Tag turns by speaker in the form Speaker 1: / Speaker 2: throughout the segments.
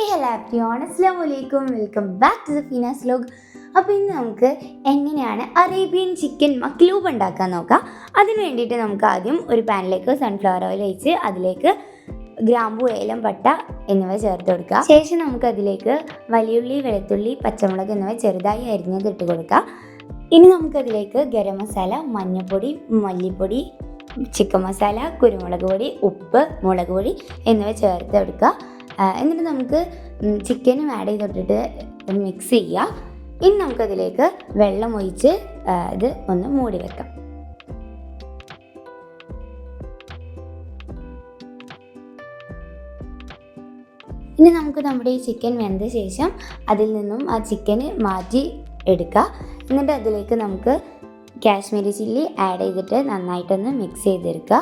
Speaker 1: Hello everyone, അസ്സലാമു അലൈക്കും. Welcome back to Safeena's vlog. അപ്പോൾ ഇന്ന് നമുക്ക് എങ്ങനെയാണ് അറേബ്യൻ ചിക്കൻ മക്ലൂബ് ഉണ്ടാക്കാൻ നോക്കാം. അതിന് വേണ്ടിയിട്ട് നമുക്ക് ആദ്യം ഒരു പാനിലേക്ക് സൺഫ്ലവർ ഓയിൽ ഒഴിച്ച് അതിലേക്ക് ഗ്രാമ്പു, ഏലം, പട്ട എന്നിവ ചേർത്ത് കൊടുക്കുക. ശേഷം നമുക്ക് അതിലേക്ക് വലിയുള്ളി, വെളുത്തുള്ളി, പച്ചമുളക് എന്നിവ ചെറുതായി അരിഞ്ഞത് ഇട്ട് കൊടുക്കുക. ഇനി നമുക്കതിലേക്ക് ഗരം മസാല, മഞ്ഞൾപ്പൊടി, മല്ലിപ്പൊടി, ചിക്കൻ മസാല, കുരുമുളക് പൊടി, ഉപ്പ്, മുളക് പൊടി എന്നിവ ചേർത്ത് എടുക്കുക. എന്നിട്ട് നമുക്ക് ചിക്കനും ആഡ് ചെയ്തിട്ടിട്ട് മിക്സ് ചെയ്യുക. ഇനി നമുക്കതിലേക്ക് വെള്ളം ഒഴിച്ച് ഇത് ഒന്ന് മൂടി വെക്കാം. ഇനി നമുക്ക് നമ്മുടെ ഈ ചിക്കൻ വെന്ത ശേഷം അതിൽ നിന്നും ആ ചിക്കന് മാറ്റി എടുക്കുക. എന്നിട്ട് അതിലേക്ക് നമുക്ക് കാശ്മീരി ചില്ലി ആഡ് ചെയ്തിട്ട് നന്നായിട്ടൊന്ന് മിക്സ് ചെയ്തെടുക്കുക.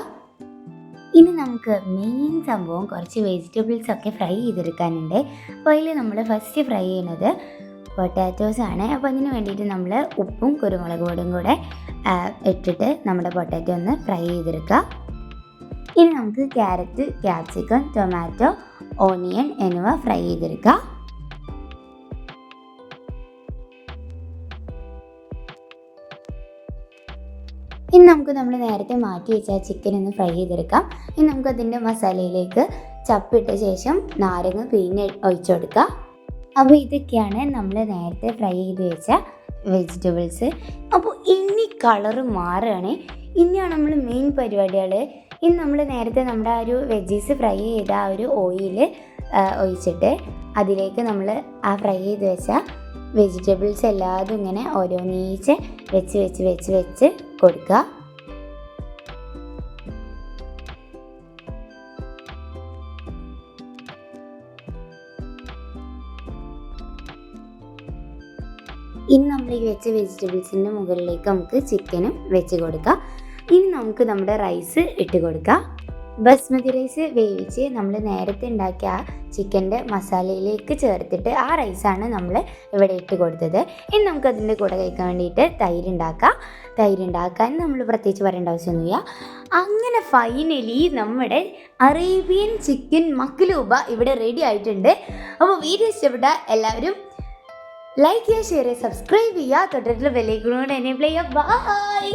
Speaker 1: ഇനി നമുക്ക് മെയിൻ സംഭവം കുറച്ച് വെജിറ്റബിൾസ് ഒക്കെ ഫ്രൈ ചെയ്തെടുക്കാനുണ്ട്. അപ്പോൾ അതിൽ നമ്മൾ ഫസ്റ്റ് ഫ്രൈ ചെയ്യുന്നത് പൊട്ടാറ്റോസ് ആണ്. അപ്പോൾ അതിന് വേണ്ടിയിട്ട് നമ്മൾ ഉപ്പും കുരുമുളക് പൊടിയും കൂടെ ഇട്ടിട്ട് നമ്മുടെ പൊട്ടാറ്റോ ഒന്ന് ഫ്രൈ ചെയ്തെടുക്കുക. ഇനി നമുക്ക് ക്യാരറ്റ്, ക്യാപ്സിക്കം, ടൊമാറ്റോ, ഓണിയൻ എന്നിവ ഫ്രൈ ചെയ്തെടുക്കുക. ഇനി നമുക്ക് നമ്മൾ നേരത്തെ മാറ്റി വെച്ച ചിക്കൻ ഒന്ന് ഫ്രൈ ചെയ്തെടുക്കാം. ഇനി നമുക്ക് അതിൻ്റെ മസാലയിലേക്ക് ചപ്പിട്ട ശേഷം നാരങ്ങ പിഴിഞ്ഞ് ഒഴിച്ചു കൊടുക്കുക. അപ്പോൾ ഇതൊക്കെയാണ് നമ്മൾ നേരത്തെ ഫ്രൈ ചെയ്ത് വെച്ച വെജിറ്റബിൾസ്. അപ്പോൾ ഇനി കളറ് മാറുകയാണ്. ഇനിയാണ് നമ്മൾ മെയിൻ പരിപാടികൾ. ഇനി നമ്മൾ നേരത്തെ നമ്മുടെ ആ ഒരു വെജീസ് ഫ്രൈ ചെയ്ത ആ ഒരു ഓയിൽ ഒഴിച്ചിട്ട് അതിലേക്ക് നമ്മൾ ആ ഫ്രൈ ചെയ്ത് വെച്ച വെജിറ്റബിൾസ് എല്ലാതും ഇങ്ങനെ ഓരോന്നീച്ച് വെച്ച് വെച്ച് വെച്ച് വെച്ച് കൊടുക്കുക. ഇനി നമ്മൾ ഈ വെച്ച വെജിറ്റബിൾസിൻ്റെ മുകളിലേക്ക് നമുക്ക് ചിക്കനും വെച്ച് കൊടുക്കാം. ഇനി നമുക്ക് നമ്മുടെ റൈസ് ഇട്ട് കൊടുക്കാം. ബസ്മതി റൈസ് വേവിച്ച് നമ്മൾ നേരത്തെ ഉണ്ടാക്കിയ ആ ചിക്കൻ്റെ മസാലയിലേക്ക് ചേർത്തിട്ട് ആ റൈസാണ് നമ്മൾ ഇവിടെ ഇട്ട് കൊടുത്തത്. ഇനി നമുക്കതിൻ്റെ കൂടെ കഴിക്കാൻ വേണ്ടിയിട്ട് തൈര് ഉണ്ടാക്കാൻ നമ്മൾ പ്രത്യേകിച്ച് പറയേണ്ട ആവശ്യമൊന്നുമില്ല. അങ്ങനെ ഫൈനലി നമ്മുടെ അറേബ്യൻ ചിക്കൻ മക്ലൂബ ഇവിടെ റെഡി ആയിട്ടുണ്ട്. അപ്പോൾ വീഡിയോ ഇഷ്ടപ്പെട്ട എല്ലാവരും ലൈക്ക് ചെയ്യുക, ഷെയർ ചെയ്യുക, സബ്സ്ക്രൈബ് ചെയ്യുക, തൊട്ടിട്ടുള്ള ബെല്ലൈക്കൺ കൂടെ എനേബിൾ ചെയ്യുക. ബൈ.